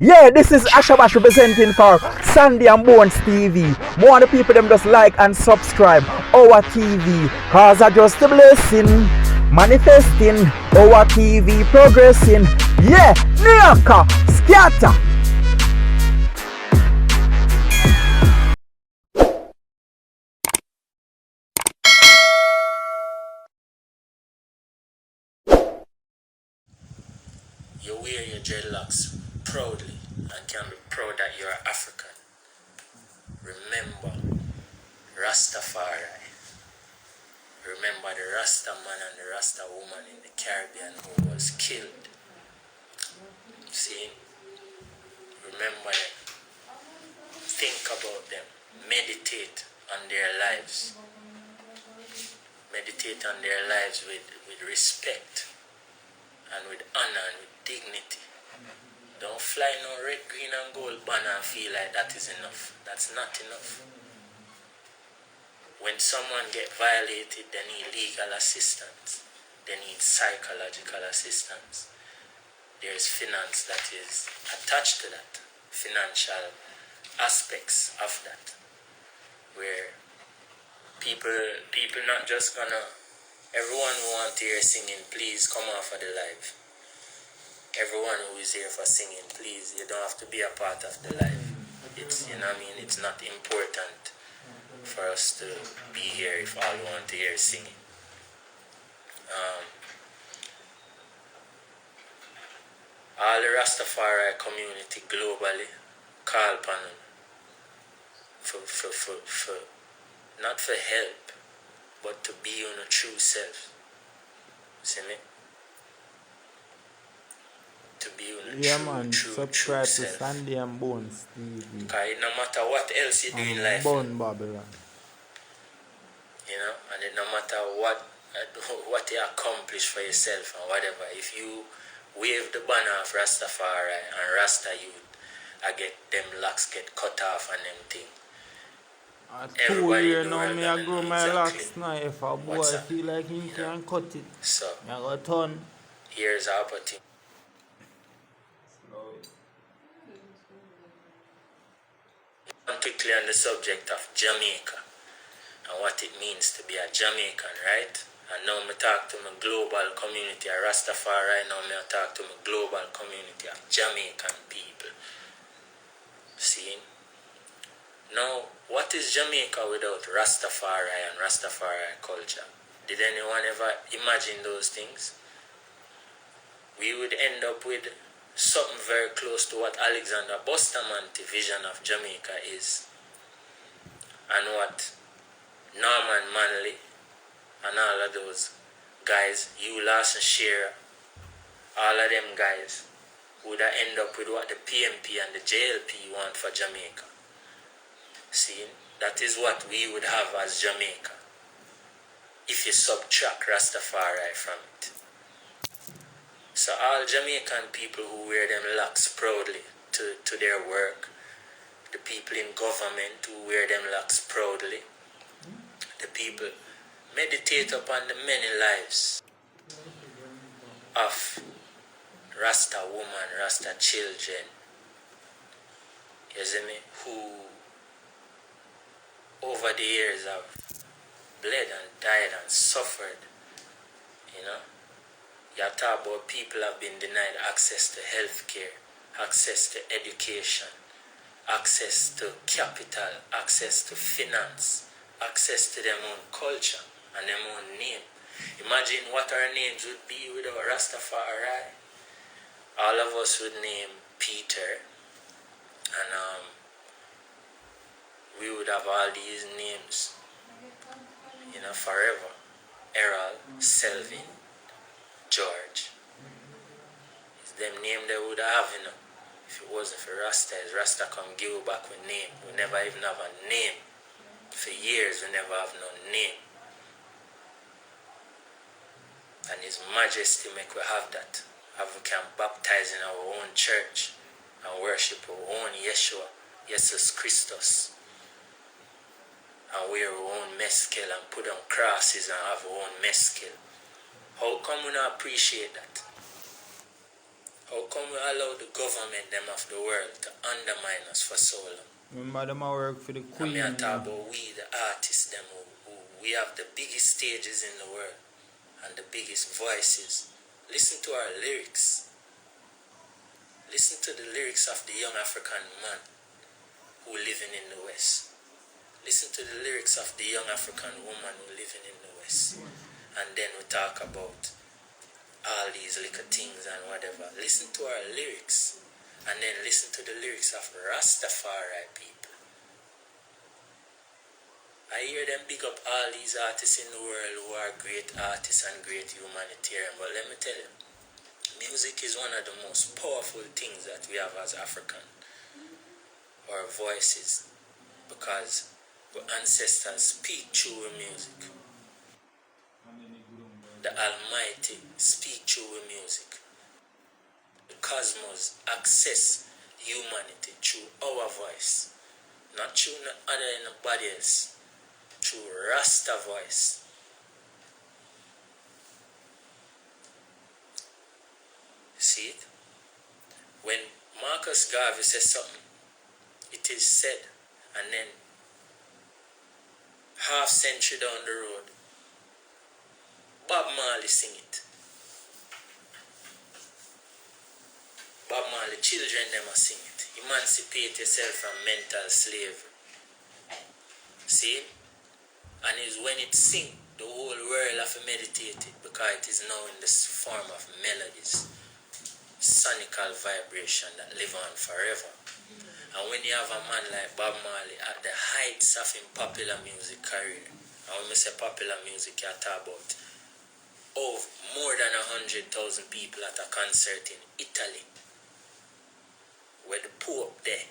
Yeah, this is Ashabash representing for Sandy and Bonez TV. More of the people them just like and subscribe our TV. Cause I just a blessing. Manifesting our TV progressing. Yeah, Nyaka, scatter. You wear your dreadlocks proudly and can be proud that you're African. Remember Rastafari. Remember the Rasta man and the Rasta woman in the Caribbean who was killed. See? Remember them. Think about them. Meditate on their lives. Meditate on their lives with respect and with honor and with dignity. Don't fly no red, green and gold banner and feel like that is enough. That's not enough. When someone get violated, they need legal assistance. They need psychological assistance. There's finance that is attached to that. Financial aspects of that. Where people not just gonna, everyone who want to hear singing, please come off of the live. Everyone who is here for singing, please, you don't have to be a part of the live. It's, you know what I mean, it's not important for us to be here if all you want to hear is singing. All the Rastafari community globally call upon them for not for help, but to be your true self. See me? To be your Subscribe true to self. Sandy and Bonez TV. Because no matter what else you do in life, Born Babylon. you know, and it no matter what you accomplish for yourself and whatever, if you wave the banner of Rastafari and Rasta youth, I get them locks get cut off and them thing. Everybody 2 years now, me I grow my locks now. If a boy feel like he can cut it, so I got turn. here's our opportunity. Quickly on the subject of Jamaica and what it means to be a Jamaican, right? And now me talk to my global community of Rastafari, now me talk to my global community of Jamaican people. See? Now, what is Jamaica without Rastafari and Rastafari culture? Did anyone ever imagine those things? We would end up with something very close to what Alexander Bustamante vision of Jamaica is, and what Norman Manley and all of those guys, Hugh Lawson Shearer, all of them guys would end up with what the PMP and the JLP want for Jamaica. See, that is what we would have as Jamaica if you subtract Rastafari from it. So all Jamaican people who wear them locks proudly to their work, the people in government who wear them locks proudly, the people meditate upon the many lives of Rasta woman, Rasta children, you see me, who over the years have bled and died and suffered, you know. You talk about people have been denied access to health care, access to education, access to capital, access to finance, access to their own culture and their own name. Imagine what our names would be without Rastafari. All of us would name Peter, and we would have all these names, you know, forever. Errol, Selvin, George. It's them name they would have, you know. If it wasn't for Rasta, is Rasta come give you back with name. We never even have a name. For years we never have no name. And His Majesty make we have that. Have we can baptize in our own church and worship our own Yeshua, Jesus Christus. And wear our own meskel and put on crosses and have our own meskel. How come we not appreciate that? How come we allow the government them of the world to undermine us for so long? Remember them I work for the Queen. And me talk about we, the artists, them who we have the biggest stages in the world and the biggest voices. Listen to our lyrics. Listen to the lyrics of the young African man who living in the West. Listen to the lyrics of the young African woman who living in the West. And then we talk about all these little things and whatever. Listen to our lyrics. And then listen to the lyrics of Rastafari people. I hear them big up all these artists in the world who are great artists and great humanitarian. But let me tell you, music is one of the most powerful things that we have as African. Our voices. Because our ancestors speak through our music. The Almighty speak through our music. The cosmos access humanity through our voice. Not through anybody else. Through Rasta voice. See it? When Marcus Garvey says something, it is said, and then half century down the road, Bob Marley sing it. Bob Marley, children them a sing it. Emancipate yourself from mental slavery. See? And it's when it sing, the whole world have to meditate it because it is now in this form of melodies. Sonical vibration that live on forever. And when you have a man like Bob Marley at the heights of his popular music career, and when I say popular music, you talk about more than 100,000 people at a concert in Italy, where the Pope and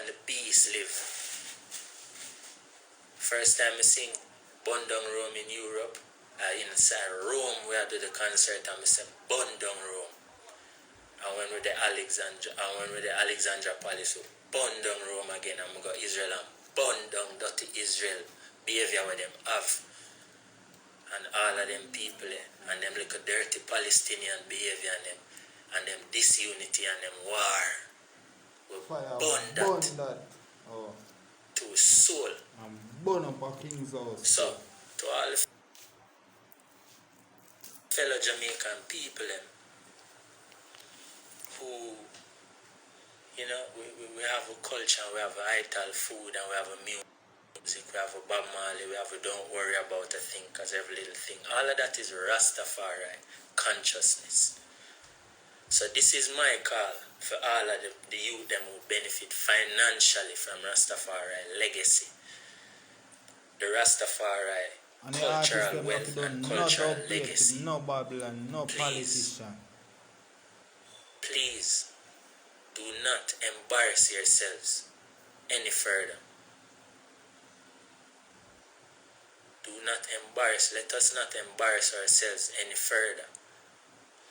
the Beast live. First time I sing Burn Down Rome in Europe, inside Rome where I do the concert, and I say Burn Down Rome. And when with the Alexandra Palace, we burn down Rome again, and we go Israel and burn down dirty Israel behavior with them have. And all of them people and them little dirty Palestinian behavior and them disunity and them war. We burn that. Oh. To his soul. And burn up a king's house. So, to all the fellow Jamaican people who, you know, we have a culture, we have a ital food, and we have a music, we have a Bob Marley, we have a don't worry about a thing, because every little thing, all of that is Rastafari consciousness. So this is my call for all of the youth them who benefit financially from Rastafari legacy. The Rastafari and cultural wealth and cultural legacy. No Babylon, no politician. Please, do not embarrass yourselves any further. Do not embarrass. Let us not embarrass ourselves any further.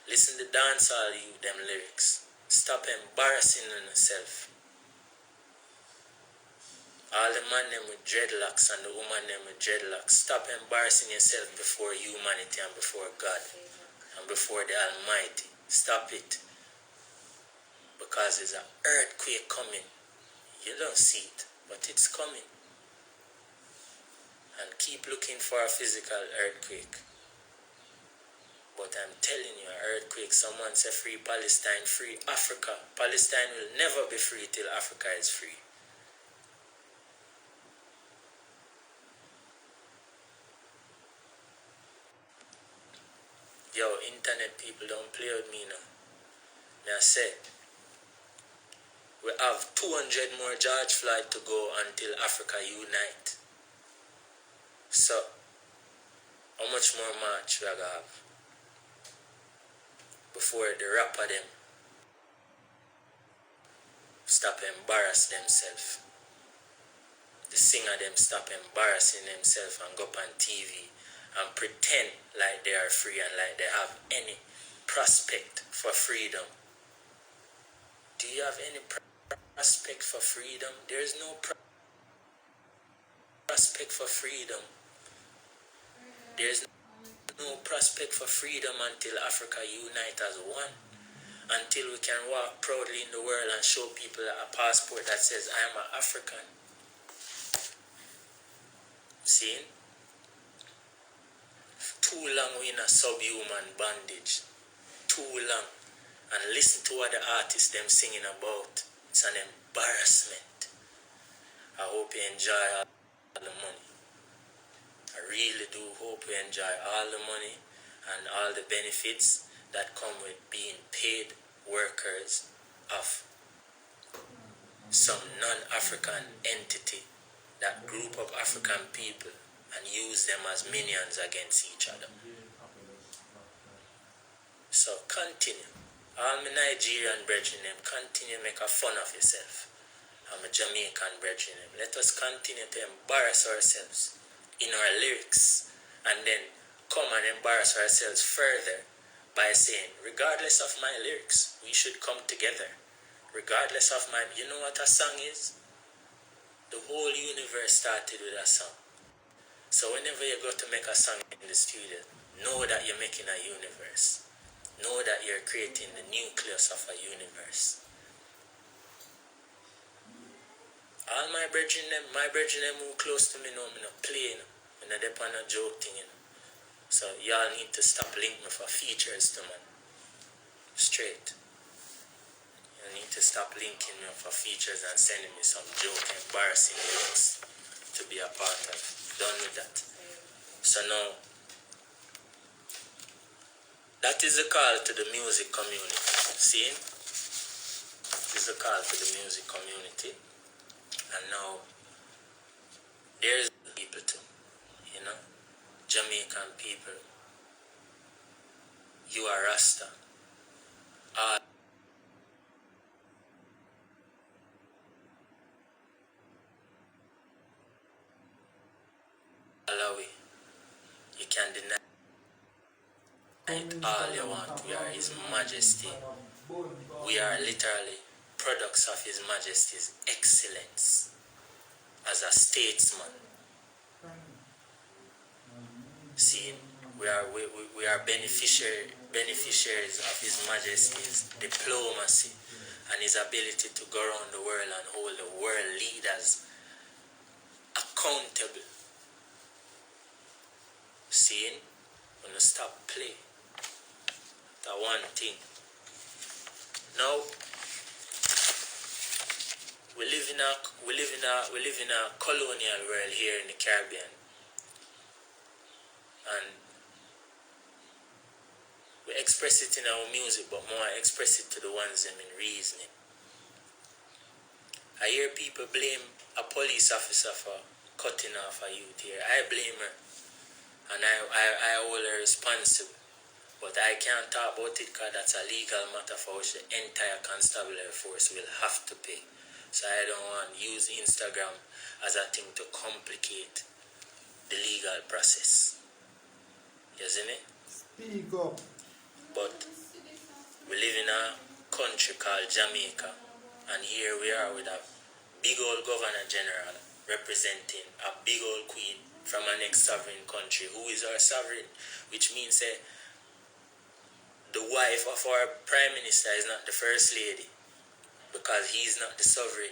Listen to dancehall you, them lyrics. Stop embarrassing yourself. All the man them with dreadlocks and the woman them with dreadlocks. Stop embarrassing yourself before humanity and before God and before the Almighty. Stop it. Because there's an earthquake coming. You don't see it, but it's coming. And keep looking for a physical earthquake. But I'm telling you, an earthquake, someone say free Palestine, free Africa. Palestine will never be free till Africa is free. Yo, internet people, don't play with me now. Now I say, we have 200 more George Floyd to go until Africa unite. So, how much more march we are going to have before the rapper them stop embarrass themselves? The singer them stop embarrassing themselves and go up on TV and pretend like they are free and like they have any prospect for freedom. Do you have any prospect for freedom? There is no prospect for freedom. There is no prospect for freedom until Africa unite as one. until we can walk proudly in the world and show people a passport that says I am an African. See? Too long we in a subhuman bondage. Too long. And listen to what the artists them singing about. It's an embarrassment. I hope you enjoy all the money. I really do hope you enjoy all the money and all the benefits that come with being paid workers of some non-African entity that group of African people and use them as minions against each other. So continue. All my Nigerian brethren, continue make a fun of yourself. I'm a Jamaican brethren. Let us continue to embarrass ourselves in our lyrics and then come and embarrass ourselves further by saying, regardless of my lyrics, we should come together. Regardless of my, you know what a song is? The whole universe started with a song. So whenever you go to make a song in the studio, know that you're making a universe. Know that you're creating the nucleus of a universe. All my brethren who close to me know me not play, I'm not depend on a joke thing, So y'all need to stop linking me for features to man. Straight. You need to stop linking me for features and sending me some joke, embarrassing lyrics to be a part of. Done with that. So now, that is a call to the music community. See? This is a call to the music community. And now, there's people too. You know? Jamaican people. You are Rasta. Alawi. You can deny it all you want. We are His Majesty. We are literally products of His Majesty's excellence as a statesman. See, we are beneficiaries of His Majesty's diplomacy and His ability to go around the world and hold the world leaders accountable. See, when you stop play. That one thing. Now we live in a colonial world here in the Caribbean, and we express it in our music, but more I express it to the ones them in reasoning. I hear people blame a police officer for cutting off a youth here. I blame her, and I hold her responsible. But I can't talk about it because that's a legal matter for which the entire constabulary force will have to pay. So I don't want to use Instagram as a thing to complicate the legal process. You see me? Speak up. But we live in a country called Jamaica, and here we are with a big old governor general representing a big old queen from an ex-sovereign country who is our sovereign, which means the wife of our prime minister is not the first lady, because he's not the sovereign.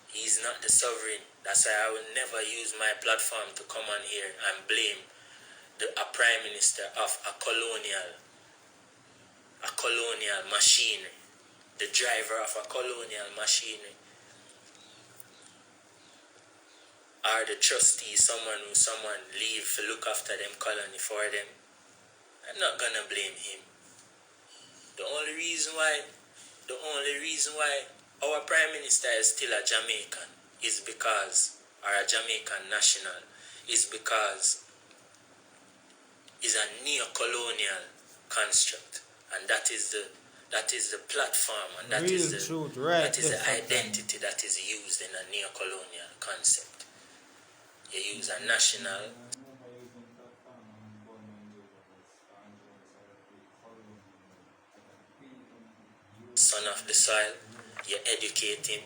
He's not the sovereign. That's why I will never use my platform to come on here and blame a prime minister of a colonial machinery, the driver of a colonial machinery, or the trustee, someone leave to look after them colony for them. I'm not gonna blame him. The only reason why our prime minister is still a Jamaican is because, or a Jamaican national, is because it's a neo-colonial construct, and that is the platform, and that is the identity that is used in a neo-colonial concept. You use a national son of the soil, you educate him,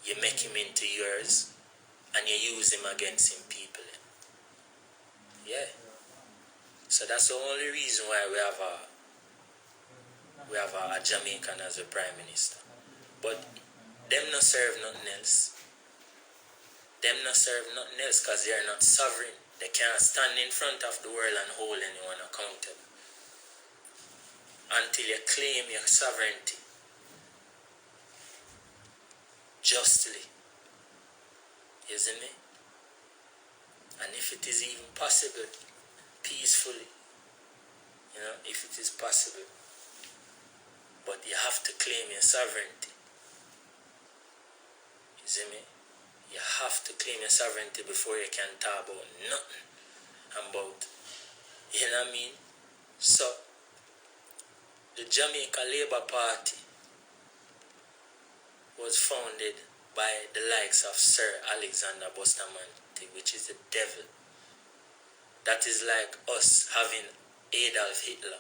you make him into yours, and you use him against him people. Yeah. So that's the only reason why we have we have a Jamaican as a prime minister. But them not serve nothing else. Them not serve nothing else because they are not sovereign. They can't stand in front of the world and hold anyone accountable. Until you claim your sovereignty justly. You see me? And if it is even possible, peacefully. You know, if it is possible. But you have to claim your sovereignty. You see me? You have to claim your sovereignty before you can talk about nothing about, you know what I mean? So, the Jamaica Labour Party was founded by the likes of Sir Alexander Bustamante, which is the devil. That is like us having Adolf Hitler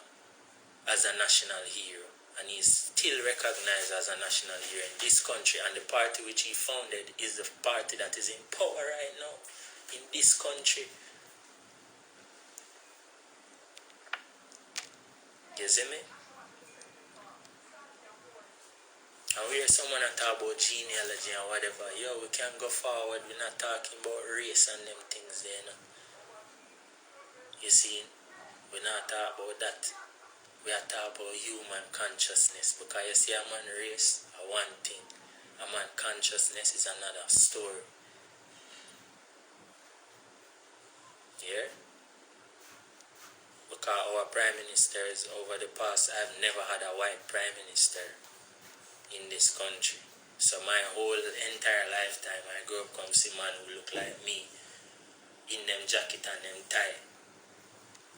as a national hero. And he's still recognized as a national hero in this country. And the party which he founded is the party that is in power right now in this country. You see me? And we hear someone talk about genealogy and whatever. Yo, we can go forward. We're not talking about race and them things there, no. You see? We're not talking about that. We are talking about human consciousness, because you see a man race are one thing, a man consciousness is another story. Yeah? Because our prime ministers over the past, I've never had a white prime minister in this country. So my whole entire lifetime I grew up come see man who look like me in them jacket and them tie,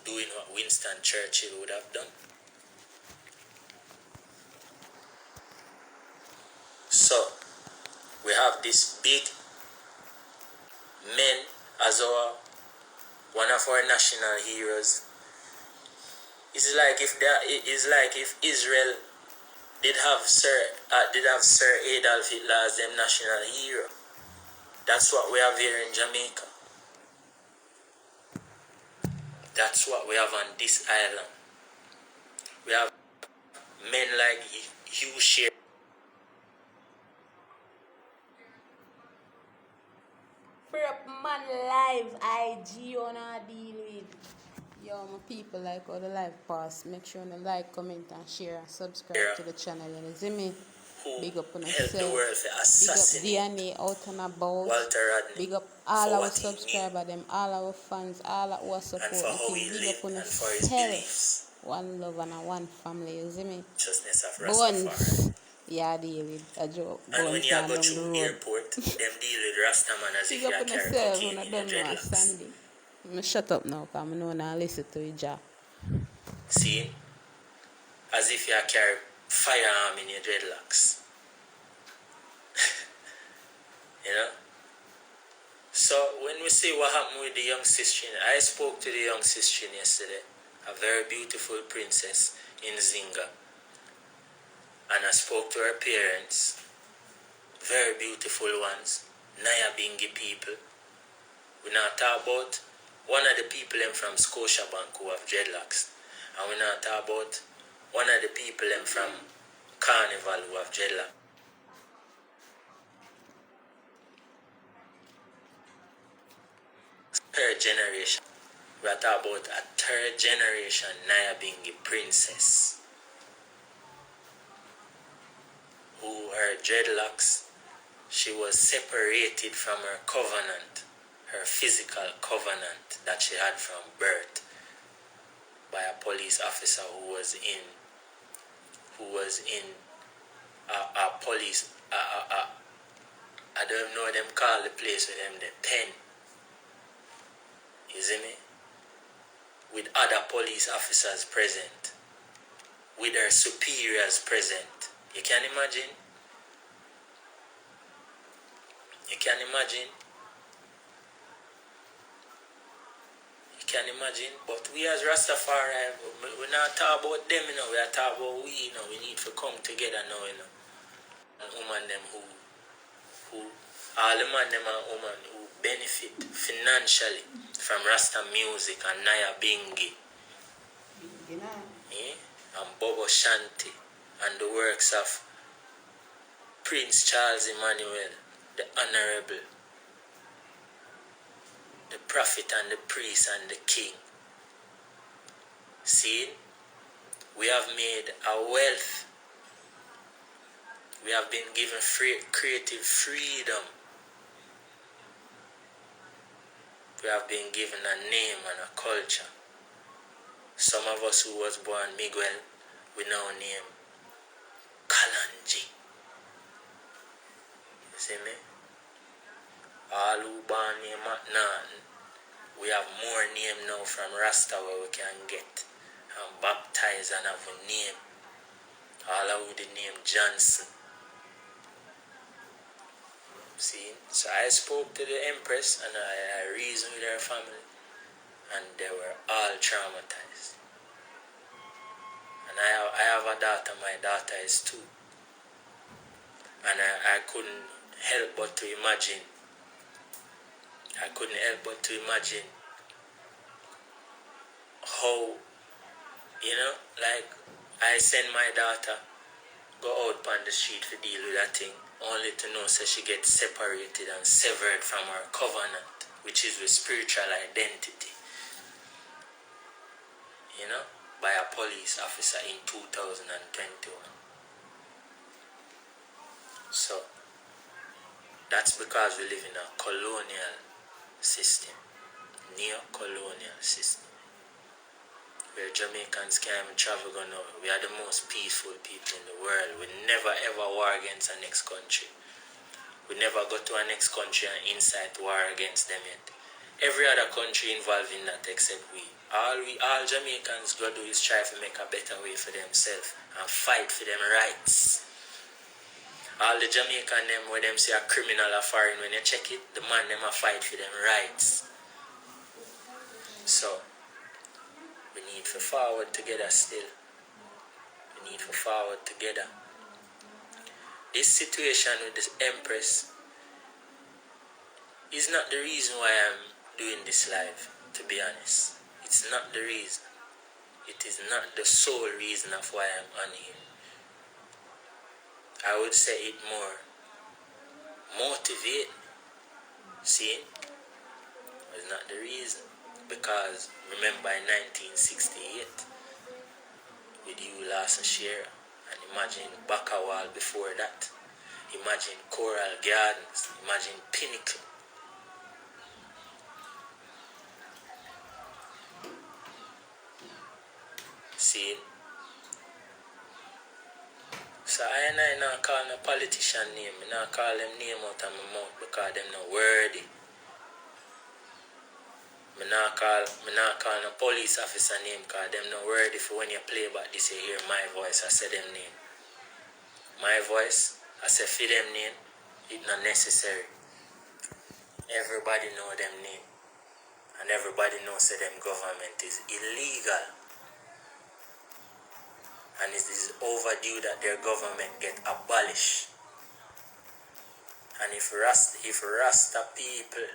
doing what Winston Churchill would have done. So, we have this big men as one of our national heroes. It's like if Israel did have Sir Adolf Hitler as their national hero. That's what we have here in Jamaica. That's what we have on this island. We have men like Hugh Shear. Free up man live IG on a deal with. Yo, my people, like how the live pass. Make sure you like, comment and share and subscribe to the channel. You see me? Big up on yourself. Big up DNA out and about. Walter Rodney. Big up all our subscribers, them, all our fans, all our support. Big up on yourself. One love and one family. You see me? Bonez. Yeah, deal with a joke. And when you go to the airport, them deal with Rasta man as if you are carrying cocaine in your dreadlocks. I'm shut up now, because I know now listen to you, Jack. See? As if you are carrying firearm in your dreadlocks. You know? So, when we see what happened with the young sister, I spoke to the young sister yesterday, a very beautiful princess in Zinga. And I spoke to her parents, very beautiful ones, Naya Bingi people. We now talk about one of the people from Scotiabank who have dreadlocks. And we now talk about one of the people from Carnival who have dreadlocks. Third generation. We are talking about a third generation Naya Bingi princess. Who her dreadlocks, she was separated from her covenant, her physical covenant that she had from birth, by a police officer who was in a police, I don't know what them call the place with them, the pen, you see me, with other police officers present, with her superiors present. You can imagine? You can imagine? You can imagine? But we as Rastafari, we're not talking about them, you know. We are talking about we, you know. We need to come together now, you know. And woman them who all the man them and woman who benefit financially from Rasta music and Naya Bingi. Yeah? And Bobo Shanti. and the works of Prince Charles Emmanuel, the Honorable, the Prophet and the Priest and the King. See, we have made a wealth. We have been given creative freedom. We have been given a name and a culture. Some of us who was born Miguel, we now name Kalanji. You see me? All who born name Matnan, we have more name now from Rasta where we can get and baptize and have a name. All who the name Johnson. See, so I spoke to the Empress and I reasoned with her family, and they were all traumatized. And I have a daughter, my daughter is 2. And I couldn't help but to imagine. How, like I send my daughter go out on the street to deal with that thing, only to know so she gets separated and severed from her covenant, which is with spiritual identity, by a police officer in 2021. So, that's because we live in a colonial system, neo-colonial system, where Jamaicans can't even travel go nowhere. We are the most peaceful people in the world. We never ever war against our next country. We never go to our next country and incite war against them yet. Every other country involved in that except we. All Jamaicans go do is try to make a better way for themselves and fight for them rights. All the Jamaican them where them say a criminal or foreign, when you check it, the man them a fight for them rights. So we need to forward together still. We need to forward together. This situation with this Empress is not the reason why I'm doing this live, to be honest. It's not the reason. It is not the sole reason of why I'm on here. I would say it more motivate. See? It's not the reason. Because remember in 1968 with you last year, and imagine Bakawal before that, imagine Coral Gardens, imagine Pinnacle. See? So I not call no politician name, I not call them name out of my mouth because them not worthy. I not call no police officer name because them not worthy for when you play back this, you hear my voice, I say them name. My voice, I say for them name, it's not necessary. Everybody know them name. And everybody knows that them government is illegal. And it is overdue that their government get abolished. And if Rasta people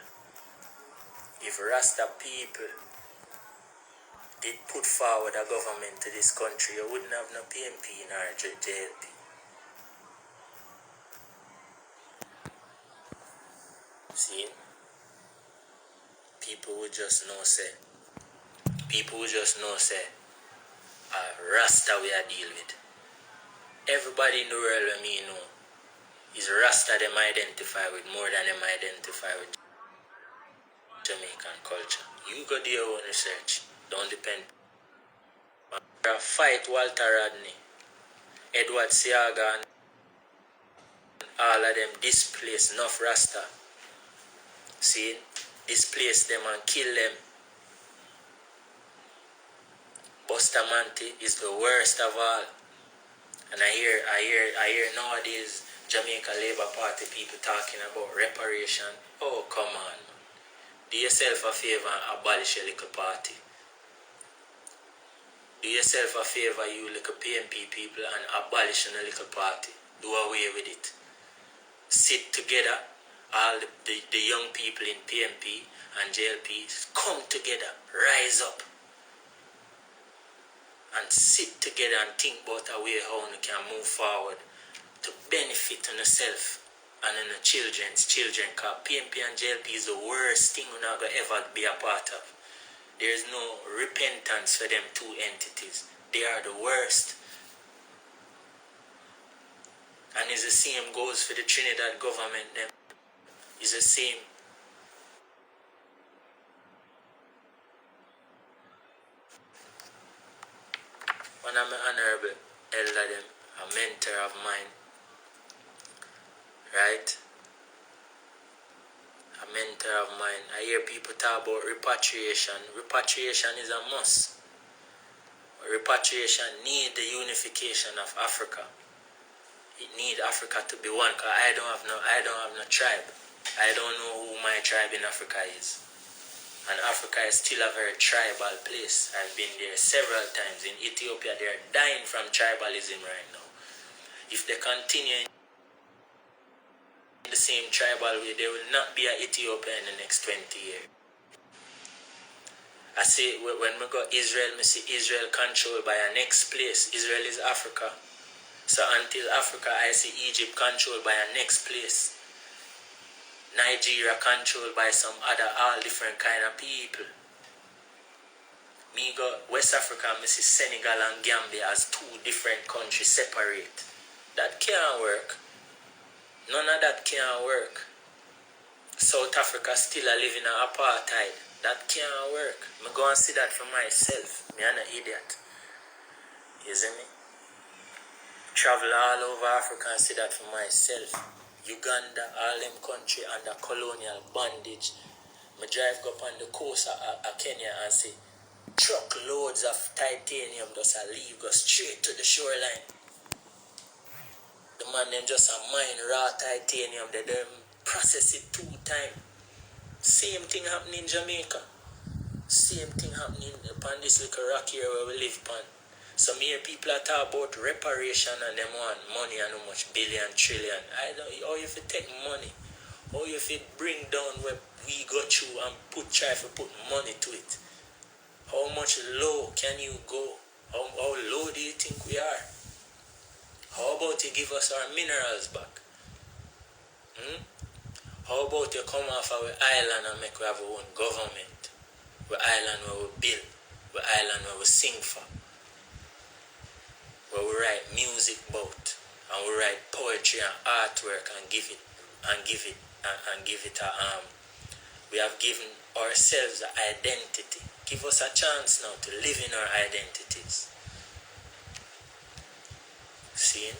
did put forward a government to this country, you wouldn't have no PMP in our JLP. See? People would just know say, Rasta we are deal with. Everybody in the world when me know is Rasta them identify with more than them identify with Jamaican culture. You go do your own research. Don't depend. Fight Walter Rodney, Edward Siaga, and all of them displace enough Rasta. See? Displace them and kill them. Bustamante is the worst of all. And I hear nowadays Jamaica Labour Party people talking about reparation. Oh, come on, man. Do yourself a favor and abolish your little party. Do yourself a favor, you little PMP people, and abolish your little party. Do away with it. Sit together, all the young people in PMP and JLP, come together, rise up, and sit together and think about a way how we can move forward to benefit on yourself and on the children's children, because PMP and JLP is the worst thing we're not going to ever be a part of. There is no repentance for them two entities. They are the worst. And it's the same goes for the Trinidad government. Them. It's the same. One of my honorable elder them, a mentor of mine, right? A mentor of mine. I hear people talk about repatriation. Repatriation is a must. Repatriation need the unification of Africa. It need Africa to be one. Cause I don't have no tribe. I don't know who my tribe in Africa is. And Africa is still a very tribal place. I've been there several times. In Ethiopia, they are dying from tribalism right now. If they continue in the same tribal way, there will not be an Ethiopia in the next 20 years. I say when we go Israel, I see Israel controlled by a next place. Israel is Africa. So until Africa, I see Egypt controlled by a next place. Nigeria controlled by some other all different kind of people. Me go West Africa, I see Senegal and Gambia as two different countries separate. That can't work. None of that can work. South Africa still a living in apartheid. That can't work. I go and see that for myself. Me an idiot. You see me? Travel all over Africa and see that for myself. Uganda, all them country under colonial bondage. I drive up on the coast of Kenya and see truckloads of titanium just a leave, go straight to the shoreline. The man them just a mine raw titanium, they them process it 2 times. Same thing happening in Jamaica. Same thing happening upon this little rock here where we live upon. Some here people are talk about reparation and them want money and how much billion, trillion. I don't how you fit take money. How you fit bring down what we go through and try to put money to it. How much low can you go? How low do you think we are? How about you give us our minerals back? How about you come off our island and make we have our own government? The island where we build, the island where we sing for, where we write music about, and we write poetry and artwork and give it a we have given ourselves an identity. Give us a chance now to live in our identities. See?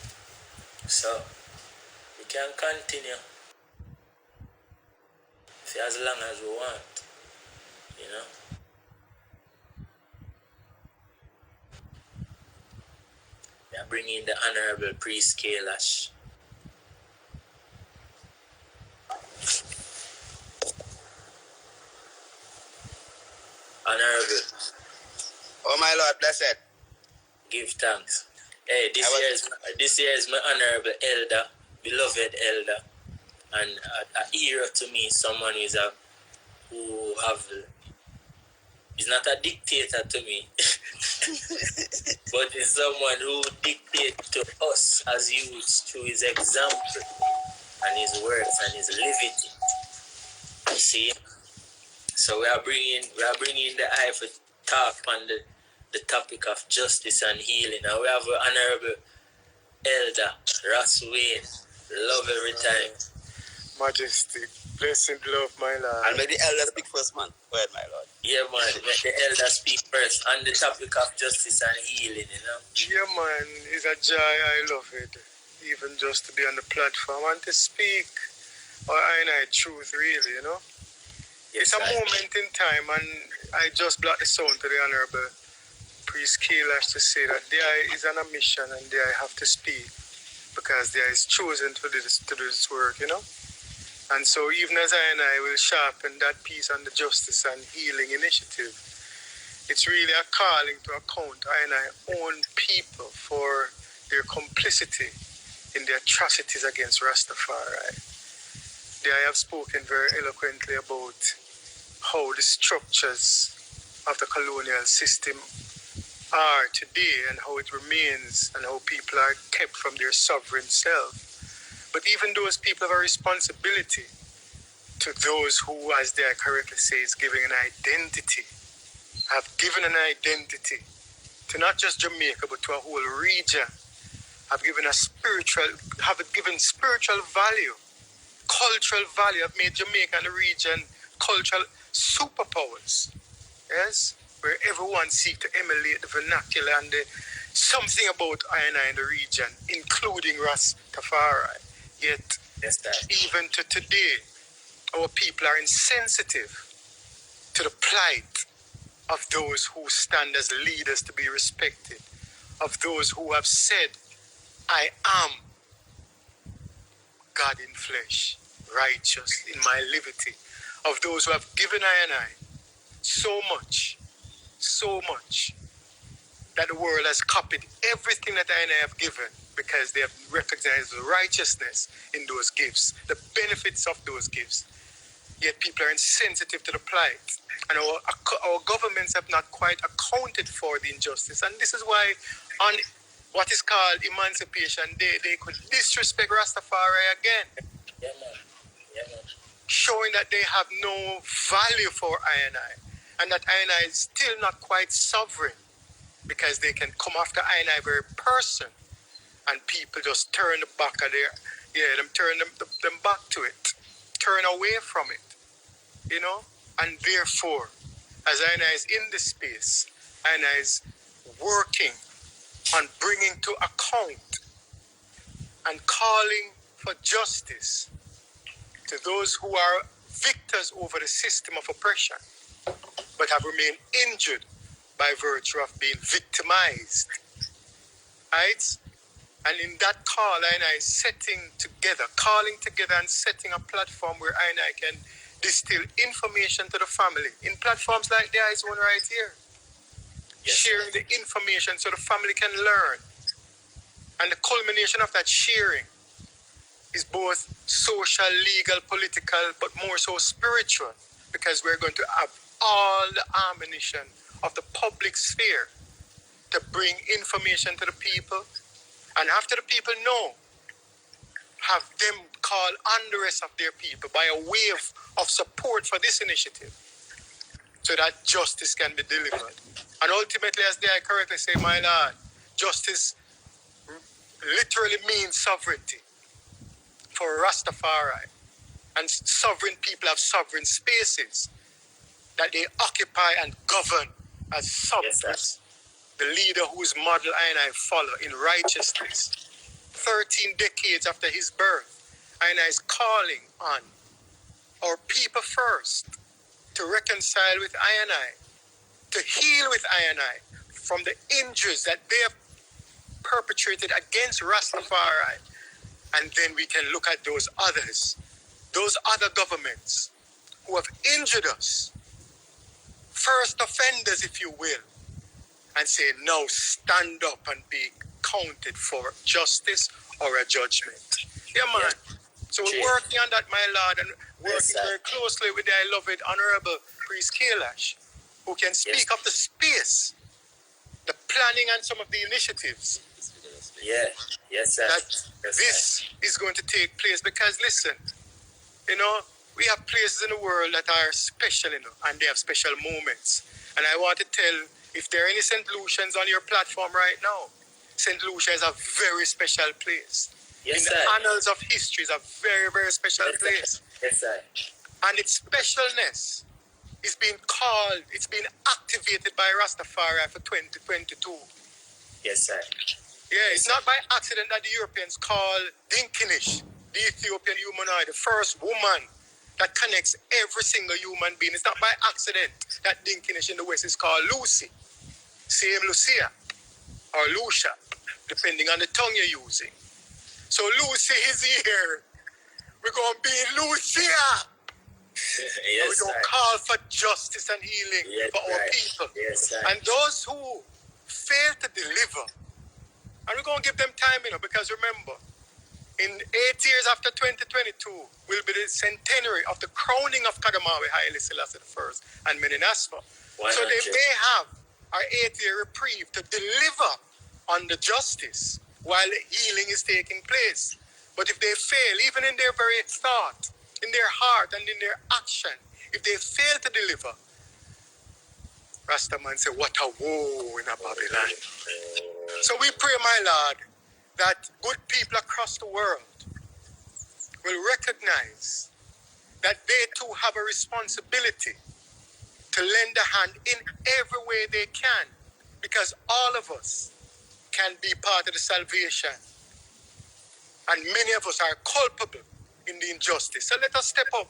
So we can continue for as long as we want, you know. We are bringing the Honorable Priest Kailash. Honorable. Oh my Lord, blessed. Give thanks. Hey, this year is my honorable elder, beloved elder, and a hero to me, someone is not a dictator to me, but is someone who dictates to us as youths through his example and his words and his levity. You see, so we are bringing the eye for talk on the topic of justice and healing. And we have an honorable elder, Rasta. Love every time. Majestic, blessed love, my Lord. And may the elder speak first, man. Go ahead, my Lord. Yeah, man. Let the elder speak first on the topic of justice and healing, you know. Yeah, man, it's a joy. I love it. Even just to be on the platform and to speak or truth, really, you know. Yes, it's a moment in time, and I just brought the sound to the Honorable Priest Kailash to say that there is an mission and there I have to speak because there is chosen to do this work, you know. And so even as I will sharpen that piece on the justice and healing initiative, it's really a calling to account I own people for their complicity in the atrocities against Rastafari. There I have spoken very eloquently about how the structures of the colonial system are today and how it remains and how people are kept from their sovereign self. But even those people have a responsibility to those who, as they correctly say, is giving an identity, have given an identity to not just Jamaica, but to a whole region, have given spiritual value, cultural value, have made Jamaica and the region cultural superpowers. Yes? Where everyone seeks to emulate the vernacular and something about I in the region, including Rastafari. Yet, even to today, our people are insensitive to the plight of those who stand as leaders to be respected, of those who have said, I am God in flesh, righteous in my liberty, of those who have given I so much, that the world has copied everything that I have given because they have recognized the righteousness in those gifts, the benefits of those gifts. Yet people are insensitive to the plight. And our governments have not quite accounted for the injustice. And this is why on what is called Emancipation Day, they could disrespect Rastafari again. Yeah, man. Showing that they have no value for I. And that I is still not quite sovereign. Because they can come after I very person. And people just turn the back of turn them back to it. Turn away from it. You know? And therefore, as I is in this space, I is working on bringing to account and calling for justice to those who are victors over the system of oppression, but have remained injured by virtue of being victimized. Right? And in that call, I is calling together and setting a platform where I can distill information to the family in platforms like the I's one right here. Yes. Sharing the information so the family can learn. And the culmination of that sharing is both social, legal, political, but more so spiritual, because we're going to have all the ammunition of the public sphere to bring information to the people. And after the people know, have them call on the rest of their people by a wave of support for this initiative so that justice can be delivered. And ultimately, as they correctly say, my lord, justice literally means sovereignty for Rastafari. And sovereign people have sovereign spaces that they occupy and govern as subjects. Yes, the leader whose model I follow in righteousness. 13 decades after his birth, I is calling on our people first to reconcile with I, to heal with I from the injuries that they have perpetrated against Rastafari. And then we can look at those other governments who have injured us, first offenders, if you will, and say, now stand up and be counted for justice or a judgment. Yeah, man. Yeah. So we're working on that, my lord, and working very closely with the beloved Honorable Priest Kailash, who can speak of the space, the planning and some of the initiatives. Yeah, yes, sir. That this is going to take place because, listen, we have places in the world that are special, and they have special moments. And I want to tell, if there are any St. Lucians on your platform right now, St. Lucia is a very special place. Yes, in the annals of history, is a very, very special place. Yes, sir. And its specialness is being called, it's been activated by Rastafari for 2022. Yes, sir. Yeah, it's not by accident that the Europeans call Dinkinich, the Ethiopian humanoid, the first woman that connects every single human being. It's not by accident that Dinkinich in the West is called Lucy. Same Lucia or Lucia, depending on the tongue you're using. So Lucy is here. We're going to be Lucia. Yes, we're going to call for justice and healing for our people. Yes, sir. And those who fail to deliver, and we're going to give them time, because remember, in 8 years after 2022 will be the centenary of the crowning of Kadamawi Haile Selassie I and Meninasfa. So they may have or 8-year reprieve to deliver on the justice while healing is taking place. But if they fail, even in their very thought, in their heart and in their action, if they fail to deliver, Rastaman say, what a woe in a Babylon. So we pray, my Lord, that good people across the world will recognize that they too have a responsibility to lend a hand in every way they can, because all of us can be part of the salvation. And many of us are culpable in the injustice. So let us step up,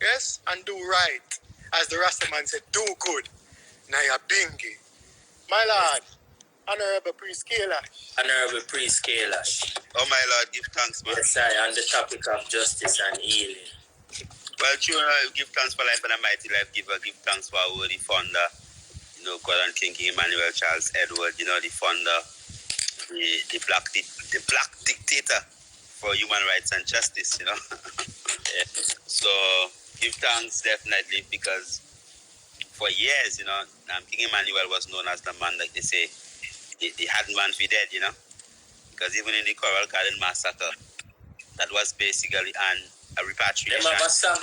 yes, and do right. As the Rastaman said, do good. Naya Bingi. My Lord, Honorable Priest Kailash. Honorable Priest Kailash. Oh my Lord, give thanks, man. Yes, I, on the topic of justice and healing. Well, true, give thanks for life and a mighty life giver. Give thanks for our worthy founder, God and King Emmanuel Charles Edward, the founder, the black dictator for human rights and justice, Yeah. So give thanks definitely, because for years, King Emmanuel was known as the man, like they say, the hard man for dead, because even in the Coral Garden massacre, that was basically a repatriation. Them have a song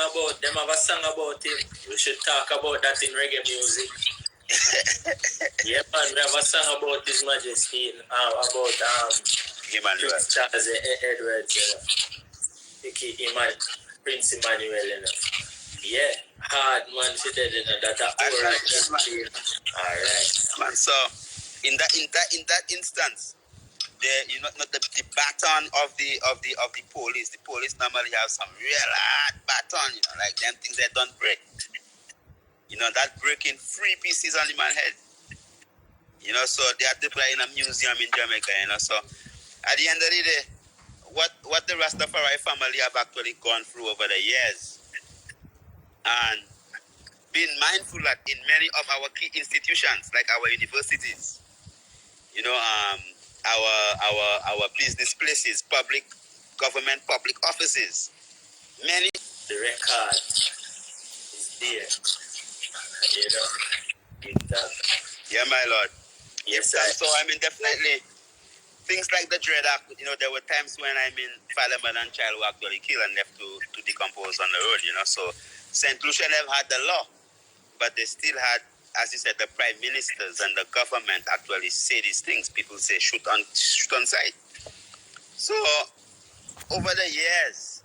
about him. We should talk about that in reggae music. Yeah, man, we have a song about His Majesty, about Emmanuel. Prince Charles Edwards, Prince Emmanuel, Yeah, hard man, she did, that alright. Man, so in that instance, not the baton of the police. The police normally have some real hard baton, like them things that don't break. That breaking 3 pieces on the man's head. So they have to play in a museum in Jamaica, So at the end of the day, what the Rastafari family have actually gone through over the years, and being mindful that in many of our key institutions, like our universities, our business places, public government, public offices, many. The record is there, Yeah, my Lord. Yes, So definitely things like the Dread Act. There were times when father, and child were actually killed and left to decompose on the road. So St. Lucia never had the law, but they still had, as you said, the prime ministers and the government actually say these things. People say shoot on sight. So over the years,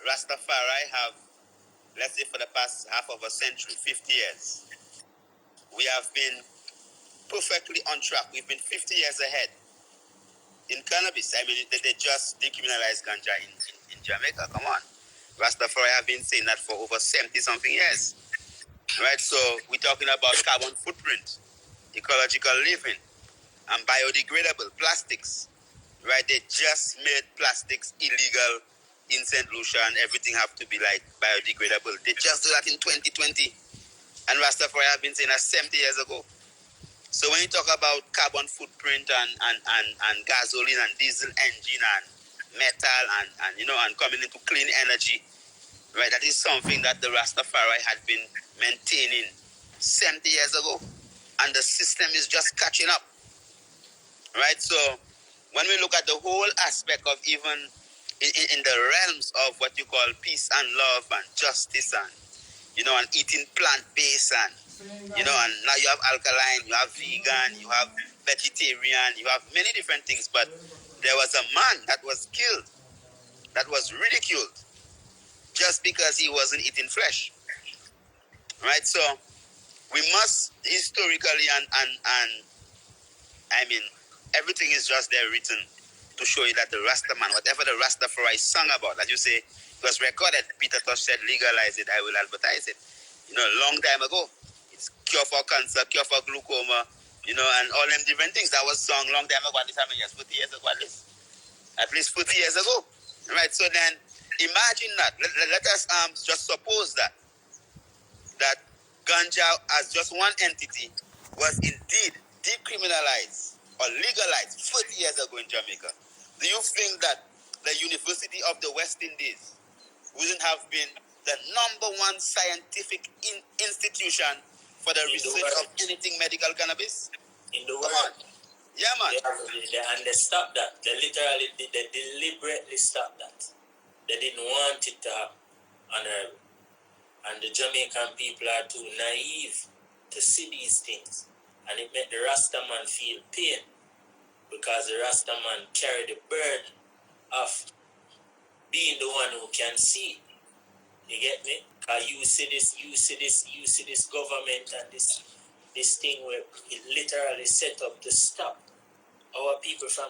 Rastafari have, let's say for the past half of a century, 50 years, we have been perfectly on track. We've been 50 years ahead in cannabis. They just decriminalized ganja in Jamaica. Come on. Rastafari have been saying that for over 70-something years. Right? So we're talking about carbon footprint, ecological living, and biodegradable plastics. Right? They just made plastics illegal in St. Lucia, and everything have to be like biodegradable. They just do that in 2020. And Rastafari have been saying that 70 years ago. So when you talk about carbon footprint and gasoline and diesel engine and metal and coming into clean energy, right? That is something that the Rastafari had been maintaining 70 years ago, and the system is just catching up, right? So when we look at the whole aspect of even in the realms of what you call peace and love and justice and and eating plant-based and and now you have alkaline, you have vegan, you have vegetarian, you have many different things. But there was a man that was killed, that was ridiculed, just because he wasn't eating flesh. Right? So we must historically and everything is just there written to show you that the Rasta man, whatever the Rastafari sung about, as you say, it was recorded. Peter Tosh said, legalize it, I will advertise it. A long time ago. Cure for cancer, cure for glaucoma, and all them different things. That was sung long time ago, at least 40 years ago, at least 40 years ago. Right, so then imagine that. Let us just suppose that ganja as just one entity was indeed decriminalized or legalized 40 years ago in Jamaica. Do you think that the University of the West Indies wouldn't have been the #1 scientific institution for the In the research world. of anything medical cannabis? In the Come world. on. Yeah, man. They stopped that. They deliberately stopped that. They didn't want it to happen. And the Jamaican people are too naive to see these things. And it made the Rasta man feel pain because the Rasta man carry the burden of being the one who can see. You get me? Because you see this government and this thing where it literally set up to stop our people from